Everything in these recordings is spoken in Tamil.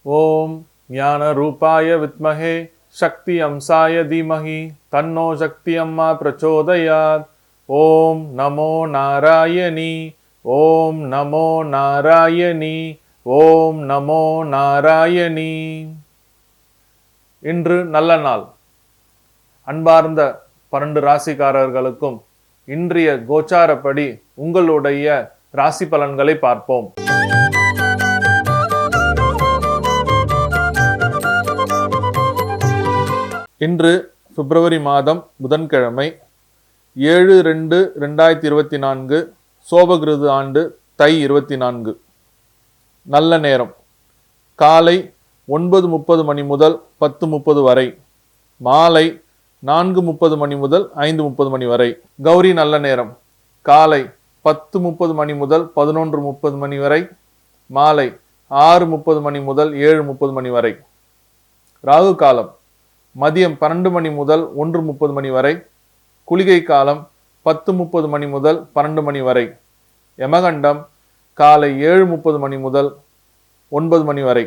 ஓம் ஞான ரூபாய வித்மஹே சக்தி அம்சாய தீமஹி தன்னோ சக்தி அம்மா பிரச்சோதயாத். ஓம் நமோ நாராயணி, ஓம் நமோ நாராயணி, ஓம் நமோ நாராயணி. இன்று நல்ல நாள். அன்பார்ந்த 12 ராசிக்காரர்களுக்கும் இன்றைய கோச்சாரப்படி உங்களுடைய ராசி பலன்களை பார்ப்போம். இன்று பிப்ரவரி மாதம் புதன்கிழமை 7/2/2024 சோபகிருது ஆண்டு தை 24. நல்ல நேரம் காலை 9:30 மணி முதல் 10:30 வரை, மாலை 4:30 மணி முதல் 5:30 மணி வரை. கௌரி நல்ல நேரம் காலை 10:30 மணி முதல் 11:30 மணி வரை, மாலை 6:30 மணி முதல் 7:30 மணி வரை. ராகு காலம் மதியம் 12 மணி முதல் 1:30 மணி வரை, குளிகை காலம் 10:30 மணி முதல் 12 மணி வரை. யமகண்டம் காலை 7:30 மணி முதல் 9 மணி வரை.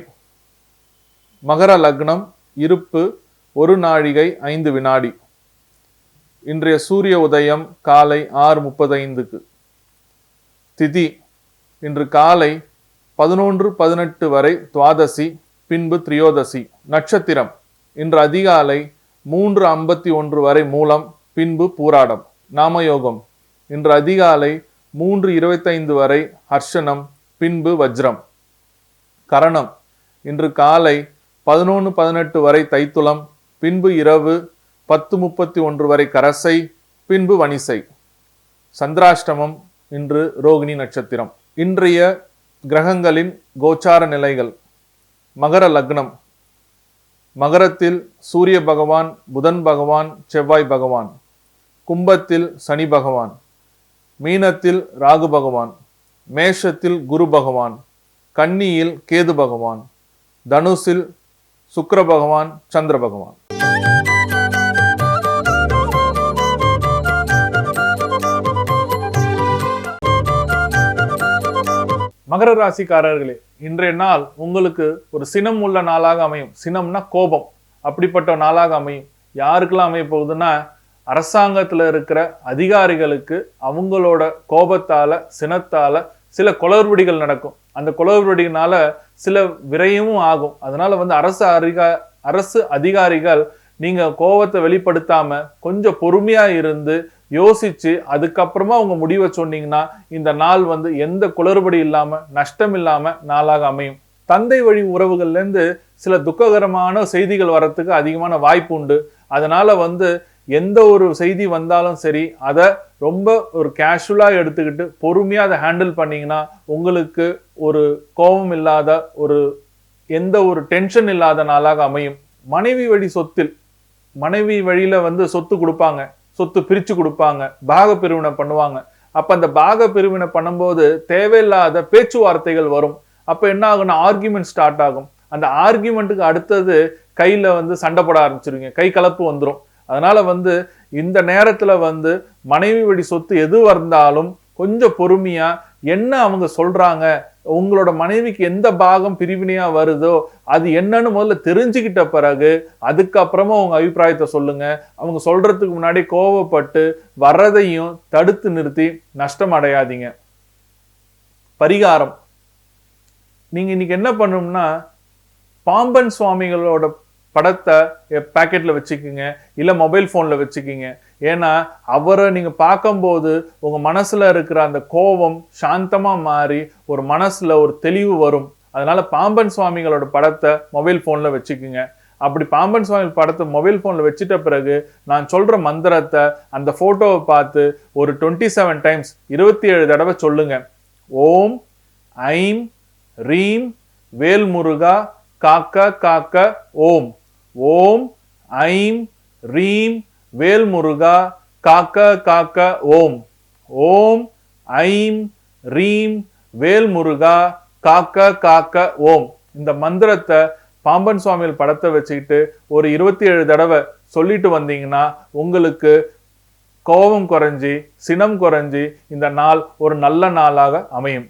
மகர லக்னம் இருப்பு 1 நாழிகை 5 வினாடி. இன்றைய சூரிய உதயம் காலை 6:35. திதி இன்று காலை 11:18 வரை துவாதசி, பின்பு திரியோதசி. நட்சத்திரம் இன்று அதிகாலை 3:51 வரை மூலம், பின்பு பூராடம். நாமயோகம் இன்று அதிகாலை 3:25 வரை ஹர்ஷனம், பின்பு வஜ்ரம். கரணம் இன்று காலை 11:18 வரை தைத்துளம், பின்பு இரவு 10:31 வரை கரசை, பின்பு வணிசை. சந்திராஷ்டமம் இன்று ரோகிணி நட்சத்திரம். இன்றைய கிரகங்களின் கோச்சார நிலைகள். மகர லக்னம் மகரத்தில் சூரிய பகவான், புதன் பகவான், செவ்வாய் பகவான். கும்பத்தில் சனி பகவான், மீனத்தில் ராகு பகவான், மேஷத்தில் குரு பகவான், கன்னியில் கேது பகவான், தனுசில் சுக்கிர பகவான், சந்திர பகவான். மகர ராசிக்காரர்களே, இன்றைய நாள் உங்களுக்கு ஒரு சினம் உள்ள நாளாக அமையும். சினம்னா கோபம், அப்படிப்பட்ட நாளாக அமையும். யாருக்கெல்லாம் அமைய போகுதுன்னா, அரசாங்கத்தில் இருக்கிற அதிகாரிகளுக்கு அவங்களோட கோபத்தால, சினத்தால சில குளறுபடிகள் நடக்கும். அந்த குளறுபடினால சில விரயமும் ஆகும். அதனால அரசு அதிகாரிகள் நீங்க கோபத்தை வெளிப்படுத்தாம கொஞ்சம் பொறுமையா இருந்து யோசிச்சு அதுக்கப்புறமா உங்க முடிவை சொன்னீங்கன்னா இந்த நாள் எந்த குளறுபடி இல்லாம, நஷ்டம் இல்லாம நாளாக அமையும். தந்தை வழி உறவுகள்ல இருந்து சில துக்ககரமான செய்திகள் வரத்துக்கு அதிகமான வாய்ப்பு உண்டு. அதனால எந்த ஒரு செய்தி வந்தாலும் சரி, அதை ரொம்ப ஒரு கேஷுவலா எடுத்துக்கிட்டு பொறுமையா அதை ஹேண்டில் பண்ணீங்கன்னா உங்களுக்கு ஒரு கோபம் இல்லாத, எந்த ஒரு டென்ஷன் இல்லாத நாளாக அமையும். மனைவி வழி சொத்தில், மனைவி வழியில சொத்து கொடுப்பாங்க, சொத்து பிரிச்சு கொடுப்பாங்க, பாக பிரிவினை பண்ணுவாங்க. அப்ப அந்த பாக பிரிவினை பண்ணும்போது தேவையில்லாத பேச்சுவார்த்தைகள் வரும். அப்ப என்ன ஆகும்னா ஆர்கியூமெண்ட் ஸ்டார்ட் ஆகும். அந்த ஆர்கியூமெண்ட்டுக்கு அடுத்தது கையில சண்டை போட ஆரம்பிச்சிருவீங்க, கை கலப்பு வந்துடும். அதனால இந்த நேரத்துல மனைவி வழி சொத்து எது வந்தாலும் கொஞ்சம் பொறுமையா என்ன அவங்க சொல்றாங்க, உங்களோட மனைவிக்கு எந்த பாகம் பிரிவினையா வருதோ அது என்னன்னு முதல்ல தெரிஞ்சுக்கிட்ட பிறகு அதுக்கப்புறமா உங்க அபிப்பிராயத்தை சொல்லுங்க. அவங்க சொல்றதுக்கு முன்னாடி கோபப்பட்டு வர்றதையும் தடுத்து நிறுத்தி நஷ்டம் அடையாதீங்க. பரிகாரம், நீங்க இன்னைக்கு என்ன பண்ணணும்னா, பாம்பன் சுவாமிகளோட படத்தை பாக்கெட்ல வச்சுக்கோங்க, இல்ல மொபைல் போன்ல வச்சுக்கோங்க. ஏன்னா அவரை நீங்க பார்க்கும்போது உங்க மனசுல இருக்கிற அந்த கோபம் சாந்தமா மாறி ஒரு மனசுல ஒரு தெளிவு வரும். அதனால பாம்பன் சுவாமிகளோட படத்தை மொபைல் போன்ல வச்சுக்கோங்க. அப்படி பாம்பன் சுவாமி படத்தை மொபைல் போன்ல வச்சுட்ட பிறகு நான் சொல்ற மந்திரத்தை அந்த போட்டோவை பார்த்து ஒரு 27 டைம்ஸ் 27 தடவை சொல்லுங்க. ஓம் ஐம் ரீம் வேல்முருகா காக்க காக்க ஓம். ஓம் ஐம் ரீம் வேல்முருகா காக்க காக்க ஓம். ஓம் ஐம் ரீம் வேல்முருகா காக்க காக்க ஓம். இந்த மந்திரத்தை பாம்பன் சுவாமிகள் படத்தை வச்சுக்கிட்டு ஒரு 27 தடவை சொல்லிட்டு வந்தீங்கன்னா உங்களுக்கு கோபம் குறைஞ்சி, சினம் குறைஞ்சி இந்த நாள் ஒரு நல்ல நாளாக அமையும்.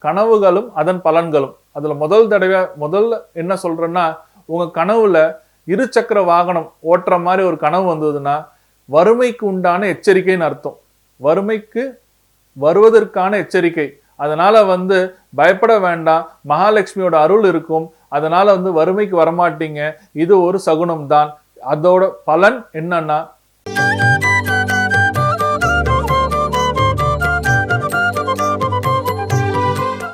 கனவுகளும் அதன் பலன்களும். அதுல முதல்ல என்ன சொல்றேன்னா, உங்க கனவுல இருசக்கர வாகனம் ஓட்டுற மாதிரி ஒரு கனவு வந்ததுன்னா வறுமைக்கு உண்டான எச்சரிக்கைன்னு அர்த்தம். வறுமைக்கு வருவதற்கான எச்சரிக்கை. அதனால பயப்பட வேண்டாம், மகாலட்சுமியோட அருள் இருக்கும், அதனால வறுமைக்கு வரமாட்டீங்க, இது ஒரு சகுனம் தான். அதோட பலன் என்னன்னா